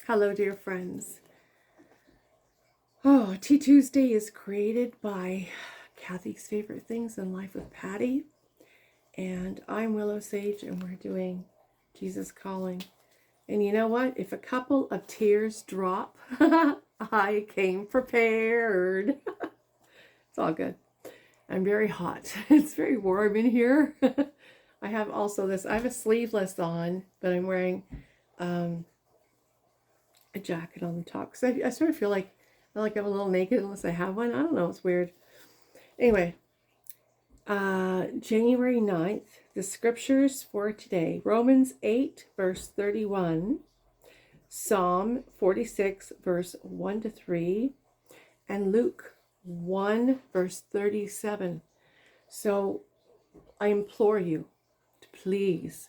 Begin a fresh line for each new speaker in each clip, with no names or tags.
Hello, dear friends. Oh, Tea Tuesday is created by Kathy's Favorite Things in Life with Patty. And I'm Willow Sage, and we're doing Jesus Calling. And you know what? If a couple of tears drop, I came prepared. It's all good. I'm very hot. It's very warm in here. I have also this, I have a sleeveless on, but I'm wearing a jacket on the top. Because I sort of feel like I'm a little naked unless I have one. I don't know. It's weird. Anyway, January 9th, the scriptures for today. Romans 8, verse 31. Psalm 46, verse 1 to 3. And Luke 1, verse 37. So I implore you to please,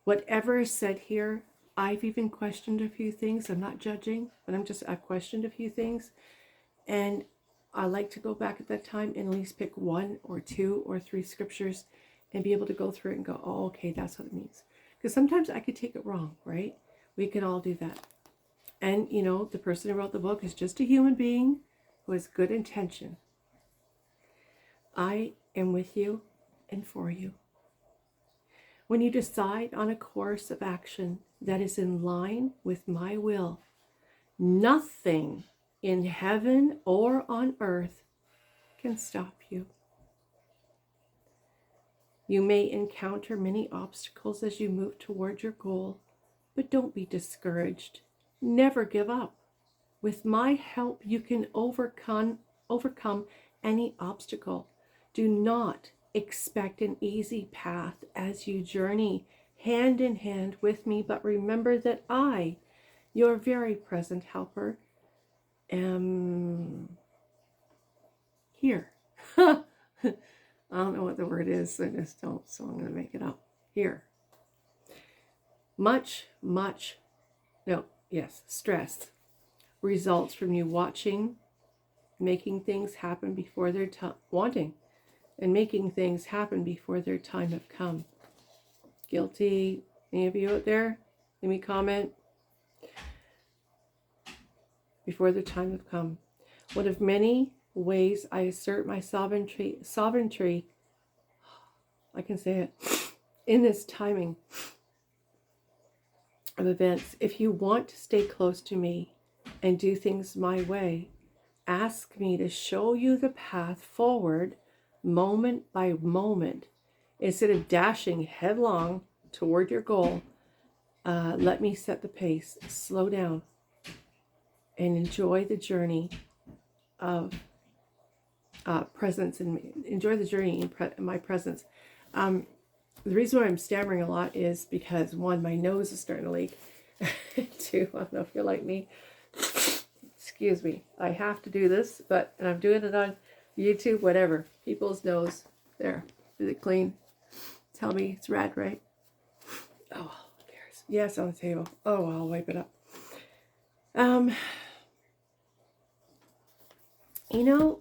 whatever is said here, I've even questioned a few things. I'm not judging, but I've questioned a few things. And I like to go back at that time and at least pick 1 or 2 or 3 scriptures and be able to go through it and go, oh, okay, that's what it means. Because sometimes I could take it wrong, right? We can all do that. And, you know, the person who wrote the book is just a human being who has good intention. I am with you and for you. When you decide on a course of action that is in line with my will, nothing in heaven or on earth can stop you. You may encounter many obstacles as you move toward your goal, but don't be discouraged. Never give up. With my help, you can overcome any obstacle. Do not expect an easy path as you journey hand in hand with me, but remember that I, your very present helper, am here. I don't know what the word is, so I'm going to make it up. Here. Stress results from you making things happen before their time, making things happen before their time have come. Guilty? Any of you out there? Let me comment. Before the time have come. One of many ways I assert my sovereignty, I can say it, in this timing of events. If you want to stay close to me and do things my way, ask me to show you the path forward moment by moment. Instead of dashing headlong toward your goal, let me set the pace. Slow down and enjoy the journey of presence and enjoy the journey in my presence. The reason why I'm stammering a lot is because 1, my nose is starting to leak. 2, I don't know if you're like me. Excuse me. I have to do this, and I'm doing it on YouTube, whatever. People's nose. There. Is it clean? Tell me it's red, right? Oh, who cares? Yes, on the table. Oh, I'll wipe it up. You know,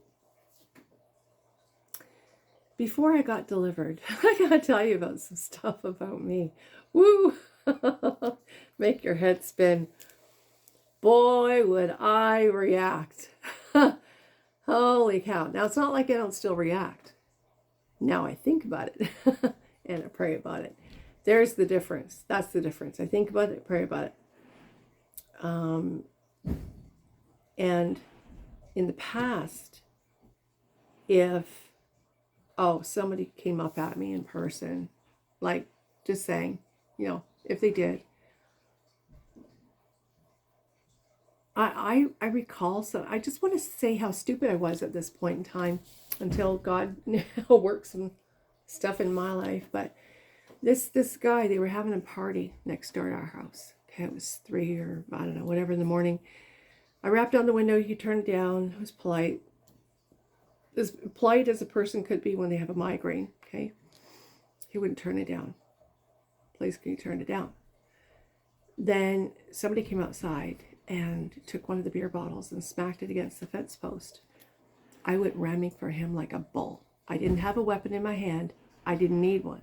before I got delivered, I gotta tell you about some stuff about me. Woo! Make your head spin. Boy, would I react. Holy cow. Now, it's not like I don't still react. Now I think about it and I pray about it. There's the difference. That's the difference. I think about it, pray about it. And in the past, if somebody came up at me in person, like just saying, you know, if they did, I recall, so I just want to say how stupid I was at this point in time until God worked some stuff in my life. But this guy, they were having a party next door to our house. Okay, it was 3 or I don't know, whatever in the morning. I rapped on the window, he turned it down. I was polite. As polite as a person could be when they have a migraine, okay? He wouldn't turn it down. Please, can you turn it down? Then somebody came outside and took one of the beer bottles and smacked it against the fence post. I went ramming for him like a bull. I didn't have a weapon in my hand. I didn't need one.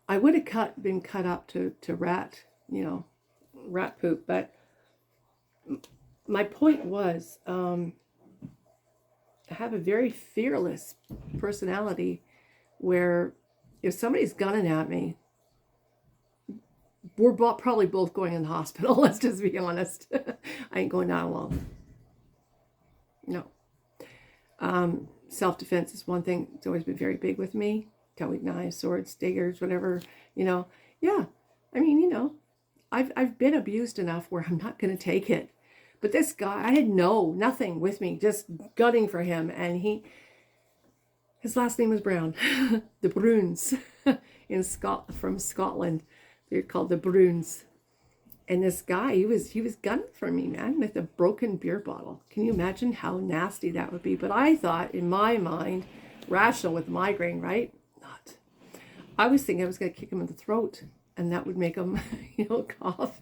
I would have been cut up to rat, rat poop. But my point was, I have a very fearless personality where if somebody's gunning at me, we're probably both going in the hospital. Let's just be honest. I ain't going down alone. No. Self-defense is one thing. It's always been very big with me. Throwing knives, swords, daggers, whatever, Yeah. I mean, I've been abused enough where I'm not going to take it. But this guy, I had nothing with me, just gunning for him. And his last name was Brown. The Bruins from Scotland. They're called the Bruins. And this guy, he was gunning for me, man, with a broken beer bottle. Can you imagine how nasty that would be? But I thought, in my mind, rational with migraine, right? Not. I was thinking I was going to kick him in the throat, and that would make him, cough,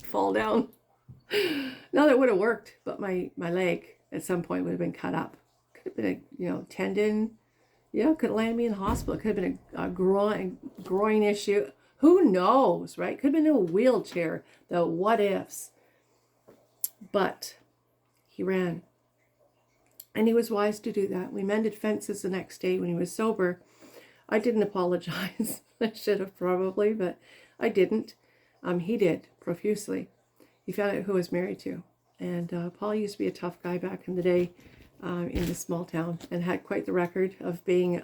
fall down. Now that would have worked, but my leg at some point would have been cut up. Could have been a tendon. Could have landed me in the hospital. Could have been a groin issue. Who knows, right? Could have been in a wheelchair. The what ifs. But he ran. And he was wise to do that. We mended fences the next day when he was sober. I didn't apologize. I should have probably, but I didn't. He did, profusely. He found out who I was married to. And Paul used to be a tough guy back in the day in this small town and had quite the record of being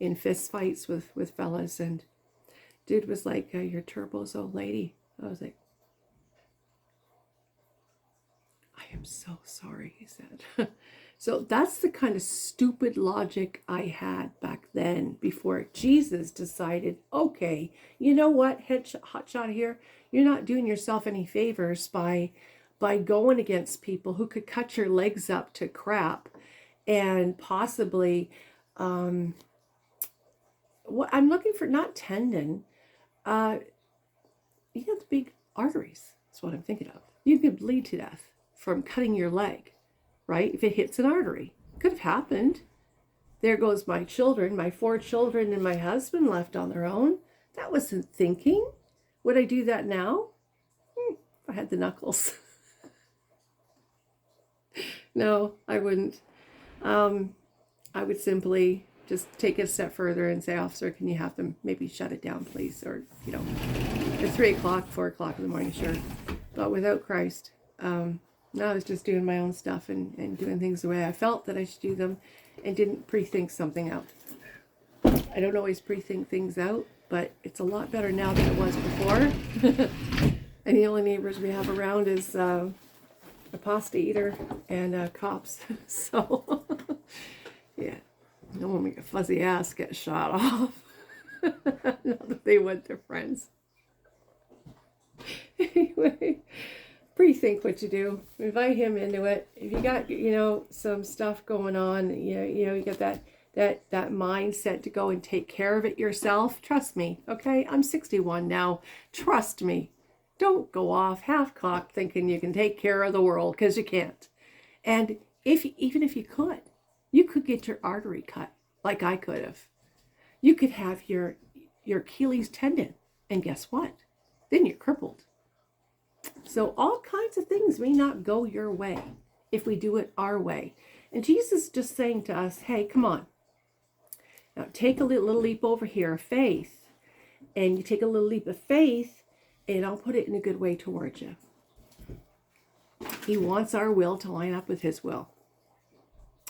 in fist fights with fellas. And dude was like, "You're Turbo's old lady." I was like, "I am so sorry," he said. So that's the kind of stupid logic I had back then before Jesus decided, okay, you know what, hotshot here, you're not doing yourself any favors by going against people who could cut your legs up to crap and possibly, what I'm looking for, not tendon, you have the big arteries. That's what I'm thinking of. You could bleed to death from cutting your leg, right? If it hits an artery. Could have happened. There goes my children, my 4 children and my husband left on their own. That wasn't thinking. Would I do that now? If I had the knuckles. No, I wouldn't. I would simply just take it a step further and say, "Officer, can you have them maybe shut it down, please?" Or, at 3 o'clock, 4 o'clock in the morning, sure. But without Christ, no, I was just doing my own stuff and doing things the way I felt that I should do them and didn't pre-think something out. I don't always pre-think things out, but it's a lot better now than it was before. And the only neighbors we have around is a pasta eater and cops. So, yeah, no one make a fuzzy ass get shot off. Not that they went to friends. Anyway, pre-think what you do. Invite him into it. If you got, some stuff going on, you got that mindset to go and take care of it yourself. Trust me, okay? I'm 61 now. Trust me. Don't go off half-cocked thinking you can take care of the world, because you can't. And even if you could get your artery cut like I could have. You could have your Achilles tendon, and guess what? Then you're crippled. So all kinds of things may not go your way if we do it our way. And Jesus is just saying to us, hey, come on. Now take a little leap over here of faith. And you take a little leap of faith, and I'll put it in a good way towards you. He wants our will to line up with his will.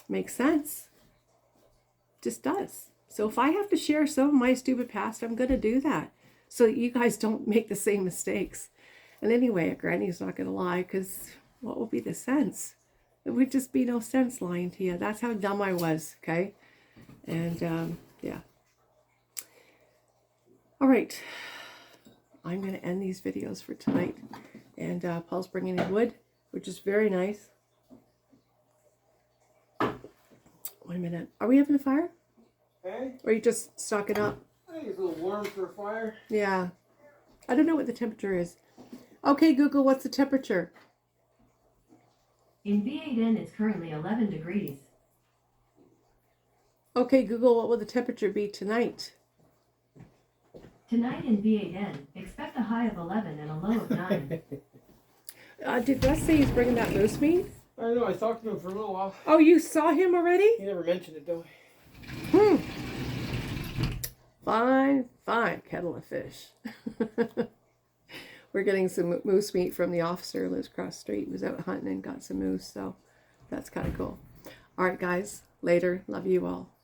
Makes sense? Just does. So if I have to share some of my stupid past, I'm going to do that so that you guys don't make the same mistakes. And anyway, Granny's not going to lie, because what will be the sense? It would just be no sense lying to you. That's how dumb I was, okay? And, yeah. All right. I'm going to end these videos for tonight. And Paul's bringing in wood, which is very nice. Wait a minute. Are we having a fire?
Hey?
Or are you just stocking up?
I think it's a little warm for a fire.
Yeah. I don't know what the temperature is. Okay, Google, what's the temperature?
In V8N, it's currently 11 degrees.
Okay, Google, what will the temperature be tonight?
Tonight in V8N, expect a high of 11 and a low of 9.
Did Russ say he's bringing that moose meat?
I know, I talked to him for a little while.
Oh, you saw him already?
He never mentioned it though.
Fine kettle of fish. We're getting some moose meat from the officer who lives across the street. He was out hunting and got some moose, so that's kind of cool. All right, guys, later. Love you all.